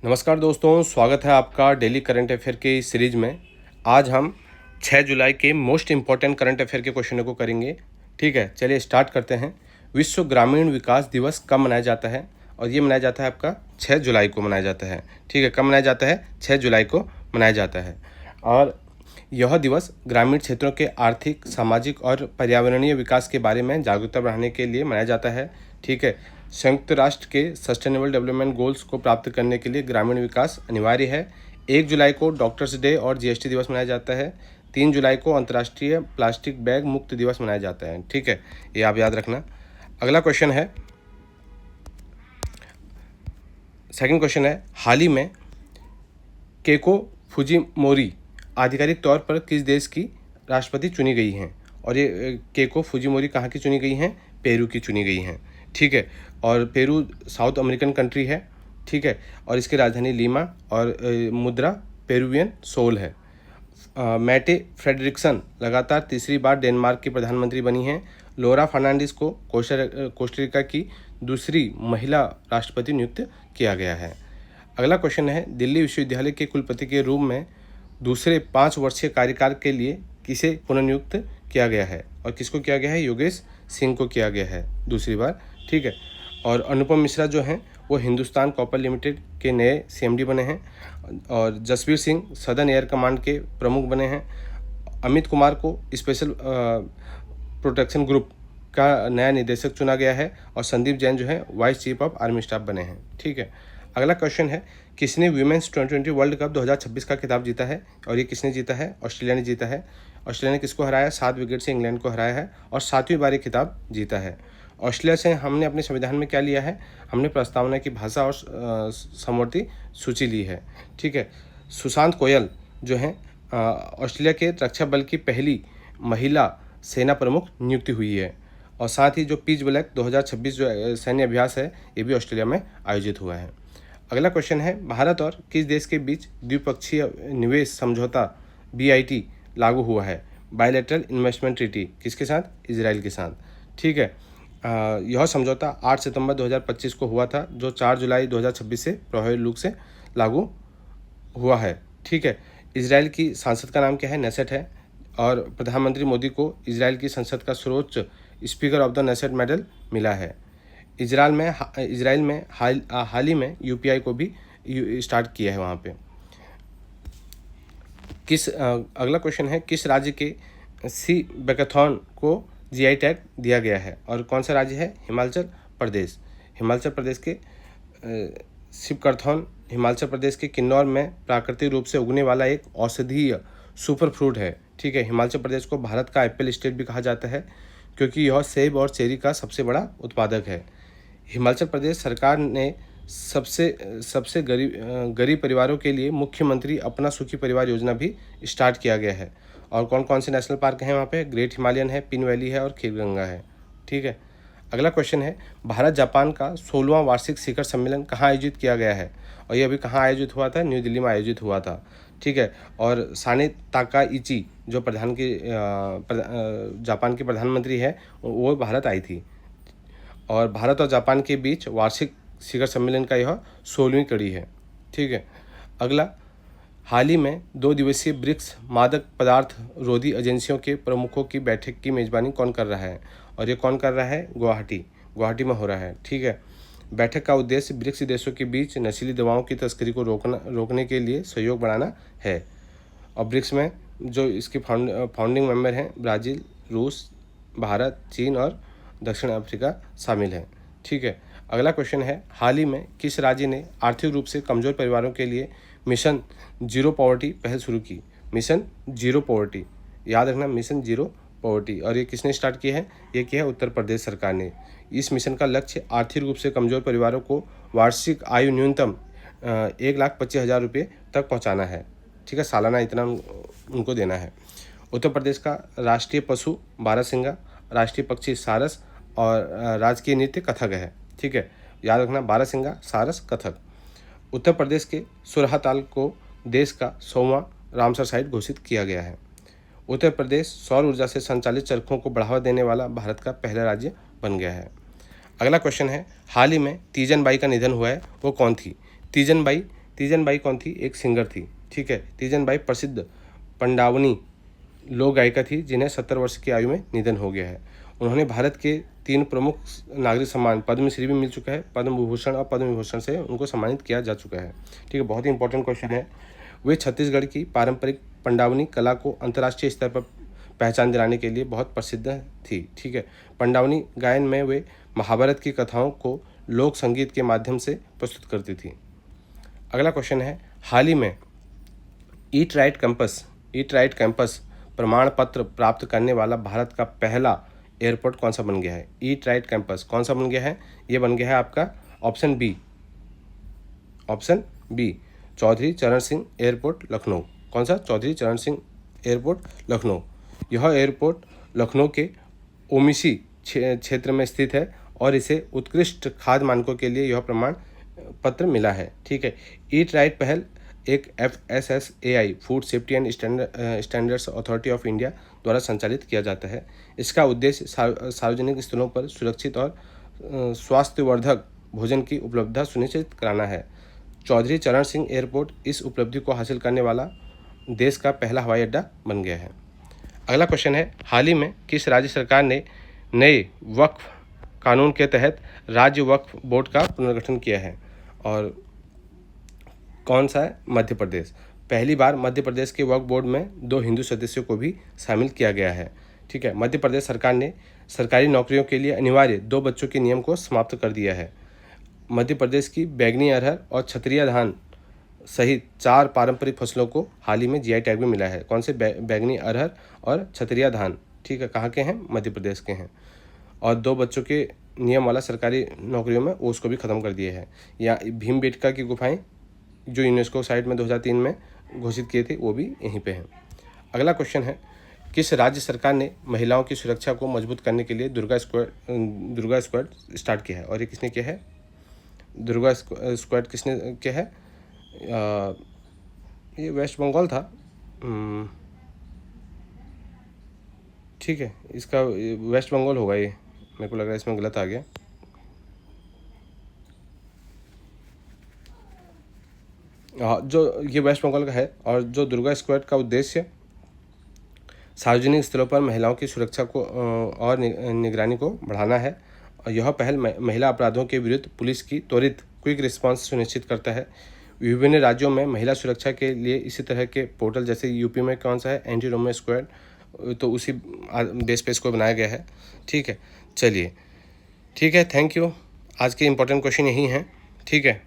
नमस्कार दोस्तों, स्वागत है आपका डेली करंट अफेयर के इस सीरीज में। आज हम 6 जुलाई के मोस्ट इम्पॉर्टेंट करंट अफेयर के क्वेश्चनों को करेंगे। ठीक है, चलिए स्टार्ट करते हैं। विश्व ग्रामीण विकास दिवस कब मनाया जाता है? और ये मनाया जाता है आपका 6 जुलाई को मनाया जाता है। ठीक है, कब मनाया जाता है? 6 जुलाई को मनाया जाता है। और यह दिवस ग्रामीण क्षेत्रों के आर्थिक, सामाजिक और पर्यावरणीय विकास के बारे में जागरूकता बढ़ाने के लिए मनाया जाता है। ठीक है, संयुक्त राष्ट्र के सस्टेनेबल डेवलपमेंट गोल्स को प्राप्त करने के लिए ग्रामीण विकास अनिवार्य है। 1 जुलाई को डॉक्टर्स डे और जीएसटी दिवस मनाया जाता है। 3 जुलाई को अंतर्राष्ट्रीय प्लास्टिक बैग मुक्त दिवस मनाया जाता है। ठीक है, ये आप याद रखना। अगला क्वेश्चन है, सेकंड क्वेश्चन है, हाल ही में केको फुजिमोरी आधिकारिक तौर पर किस देश की राष्ट्रपति चुनी गई हैं? और ये केको फुजिमोरी कहाँ की चुनी गई हैं? पेरू की चुनी गई हैं। ठीक है, और पेरू साउथ अमेरिकन कंट्री है। ठीक है, और इसकी राजधानी लीमा और मुद्रा पेरुवियन सोल है। मैटे फ्रेडरिक्सन लगातार तीसरी बार डेनमार्क की प्रधानमंत्री बनी हैं। लोरा फर्नांडिस को कोस्टारिका की दूसरी महिला राष्ट्रपति नियुक्त किया गया है। अगला क्वेश्चन है, दिल्ली विश्वविद्यालय के कुलपति के रूप में दूसरे 5 वर्षीय कार्यकाल के लिए किसे पुनर्नियुक्त किया गया है? और किसको किया गया है? योगेश सिंह को किया गया है दूसरी बार। ठीक है, और अनुपम मिश्रा जो हैं वो हिंदुस्तान कॉपर लिमिटेड के नए सीएमडी बने हैं। और Jasvir Singh southern air command के प्रमुख बने हैं। अमित कुमार को स्पेशल प्रोटेक्शन ग्रुप का नया निदेशक चुना गया है। और संदीप जैन जो है vice chief of army staff बने हैं। ठीक है, अगला क्वेश्चन है, किसने वीमेंस T20 वर्ल्ड कप 2026 का खिताब जीता है? और ये किसने जीता है? ऑस्ट्रेलिया ने जीता है। ऑस्ट्रेलिया ने किसको हराया? 7 विकेट से इंग्लैंड को हराया है और 7वीं बार खिताब जीता है। ऑस्ट्रेलिया से हमने अपने संविधान में क्या लिया है? हमने प्रस्तावना की भाषा और समवर्ती सूची ली है। ठीक है, सुशांत कोयल जो हैं ऑस्ट्रेलिया के रक्षा बल की पहली महिला सेना प्रमुख नियुक्ति हुई है। और साथ ही जो पीच ब्लैक 2026 जो सैन्य अभ्यास है ये भी ऑस्ट्रेलिया में आयोजित हुआ है। अगला क्वेश्चन है, भारत और किस देश के बीच द्विपक्षीय निवेश समझौता BIT लागू हुआ है? बायलैटरल इन्वेस्टमेंट ट्रीटी किसके साथ? इजराइल के साथ। ठीक है, यह समझौता 8 सितंबर 2025 को हुआ था, जो 4 जुलाई 2026 से प्रभावी रूप से लागू हुआ है। ठीक है, इजराइल की संसद का नाम क्या है? नेसेट है। और प्रधानमंत्री मोदी को इजराइल की संसद का सर्वोच्च speaker of the Knesset medal मिला है। इजराइल में हाल ही में UPI को भी स्टार्ट किया है वहाँ पे। अगला क्वेश्चन है, किस राज्य के सी बैकाथॉन को GI टैग दिया गया है? और कौन सा राज्य है? हिमाचल प्रदेश। हिमाचल प्रदेश के शिवकर्थौन हिमाचल प्रदेश के किन्नौर में प्राकृतिक रूप से उगने वाला एक औषधीय सुपर फ्रूट है। ठीक है, हिमाचल प्रदेश को भारत का एप्पल स्टेट भी कहा जाता है क्योंकि यह सेब और चेरी का सबसे बड़ा उत्पादक है। हिमाचल प्रदेश सरकार ने सबसे गरीब परिवारों के लिए मुख्यमंत्री अपना सुखी परिवार योजना भी स्टार्ट किया गया है। और कौन कौन से नेशनल पार्क हैं वहाँ पे? ग्रेट हिमालयन है, पिन वैली है और खीरगंगा है। ठीक है, अगला क्वेश्चन है, भारत जापान का 16वां वार्षिक शिखर सम्मेलन कहाँ आयोजित किया गया है? और ये अभी कहाँ आयोजित हुआ था? न्यू दिल्ली में आयोजित हुआ था। ठीक है, और साने ताकाइची जो जापान की प्रधानमंत्री है वो भारत आई थी। और भारत और जापान के बीच वार्षिक शिखर सम्मेलन का यह 16वीं कड़ी है। ठीक है, अगला, हाल ही में 2 दिवसीय ब्रिक्स मादक पदार्थ रोधी एजेंसियों के प्रमुखों की बैठक की मेजबानी कौन कर रहा है? और ये कौन कर रहा है? गुवाहाटी में हो रहा है। ठीक है, बैठक का उद्देश्य ब्रिक्स देशों के बीच नशीली दवाओं की तस्करी को रोकने के लिए सहयोग बढ़ाना है। और ब्रिक्स में जो इसके फाउंडिंग मेंबर हैं ब्राज़ील, रूस, भारत, चीन और दक्षिण अफ्रीका शामिल हैं। ठीक है, अगला क्वेश्चन है, हाल ही में किस राज्य ने आर्थिक रूप से कमज़ोर परिवारों के लिए मिशन जीरो पॉवर्टी पहल शुरू की? मिशन जीरो पॉवर्टी, याद रखना, मिशन जीरो पॉवर्टी। और ये किसने स्टार्ट किया है? ये किया है उत्तर प्रदेश सरकार ने। इस मिशन का लक्ष्य आर्थिक रूप से कमज़ोर परिवारों को वार्षिक आयु न्यूनतम 1,25,000 रुपये तक पहुँचाना है। ठीक है, सालाना इतना उनको देना है। उत्तर प्रदेश का राष्ट्रीय पशु बारहसिंगा, राष्ट्रीय पक्षी सारस और राजकीय नृत्य कथक है। ठीक है, याद रखना, बारहसिंगा, सारस, कथक। उत्तर प्रदेश के सुरहाताल को देश का 100वां रामसर साइट घोषित किया गया है। उत्तर प्रदेश सौर ऊर्जा से संचालित चरखों को बढ़ावा देने वाला भारत का पहला राज्य बन गया है। अगला क्वेश्चन है, हाल ही में तीजन बाई का निधन हुआ है, वो कौन थी? तीजन बाई तीजन बाई कौन थी? एक सिंगर थी, ठीक है। तीजन बाई प्रसिद्ध पंडावनी लोक गायिका थी जिन्हें 70 वर्ष की आयु में निधन हो गया है। उन्होंने भारत के 3 प्रमुख नागरिक सम्मान पद्मश्री भी मिल चुका है, पद्म विभूषण और पद्म विभूषण से उनको सम्मानित किया जा चुका है, ठीक है। बहुत ही इंपॉर्टेंट क्वेश्चन है। वे छत्तीसगढ़ की पारंपरिक पंडावनी कला को अंतर्राष्ट्रीय स्तर पर पहचान दिलाने के लिए बहुत प्रसिद्ध थी, ठीक है। पंडावनी गायन में वे महाभारत की कथाओं को लोक संगीत के माध्यम से प्रस्तुत करती थी। अगला क्वेश्चन है, हाल ही में ईट राइट कैंपस प्रमाण पत्र प्राप्त करने वाला भारत का पहला एयरपोर्ट कौन सा बन गया है? ईट राइट कैंपस कौन सा बन गया है? ये बन गया है आपका ऑप्शन बी चौधरी चरण सिंह एयरपोर्ट लखनऊ। कौन सा? चौधरी चरण सिंह एयरपोर्ट लखनऊ। यह एयरपोर्ट लखनऊ के ओमिसी क्षेत्र में स्थित है और इसे उत्कृष्ट खाद्य मानकों के लिए यह प्रमाण पत्र मिला है, ठीक है। ईट राइट पहल एक FSSAI food safety and standards authority of India द्वारा संचालित किया जाता है। इसका उद्देश्य सार्वजनिक स्थलों पर सुरक्षित और स्वास्थ्यवर्धक भोजन की उपलब्धता सुनिश्चित कराना है। चौधरी चरण सिंह एयरपोर्ट इस उपलब्धि को हासिल करने वाला देश का पहला हवाई अड्डा बन गया है। अगला क्वेश्चन है, हाल ही में किस राज्य सरकार ने नए वक्फ कानून के तहत राज्य वक्फ बोर्ड का पुनर्गठन किया है? और कौन सा है? मध्य प्रदेश। पहली बार मध्य प्रदेश के वक्फ बोर्ड में 2 हिंदू सदस्यों को भी शामिल किया गया है, ठीक है। मध्य प्रदेश सरकार ने सरकारी नौकरियों के लिए अनिवार्य 2 बच्चों के नियम को समाप्त कर दिया है। मध्य प्रदेश की बैंगनी अरहर और क्षत्रिय धान सहित 4 पारंपरिक फसलों को हाल ही में GI टैग भी मिला है। कौन से? बैंगनी अरहर और क्षत्रिय धान, ठीक है। कहाँ के हैं? मध्य प्रदेश के हैं। और 2 बच्चों के नियम वाला सरकारी नौकरियों में उसको भी ख़त्म कर दिए हैं। या भीमबेटका की गुफाएं जो यूनेस्को साइट में 2003 में घोषित किए थे, वो भी यहीं पे हैं। अगला क्वेश्चन है, किस राज्य सरकार ने महिलाओं की सुरक्षा को मजबूत करने के लिए दुर्गा स्क्वाड स्टार्ट किया है? और ये किसने किया है? दुर्गा स्क्वाड किसने किया है? ये वेस्ट बंगाल था, ठीक है। इसका वेस्ट बंगाल होगा, ये मेरे को लग रहा है इसमें गलत आ गया। जो ये वेस्ट बंगाल का है। और जो दुर्गा स्क्वाड का उद्देश्य सार्वजनिक स्थलों पर महिलाओं की सुरक्षा को और निगरानी को बढ़ाना है। और यह पहल महिला अपराधों के विरुद्ध पुलिस की त्वरित क्विक रिस्पांस सुनिश्चित करता है। विभिन्न राज्यों में महिला सुरक्षा के लिए इसी तरह के पोर्टल, जैसे यूपी में कौन सा है? एंटी रोमियो स्क्वाड, तो उसी बेस पे इसको बनाया गया है, ठीक है। चलिए, ठीक है, थैंक यू। आज के इंपॉर्टेंट क्वेश्चन यही हैं, ठीक है।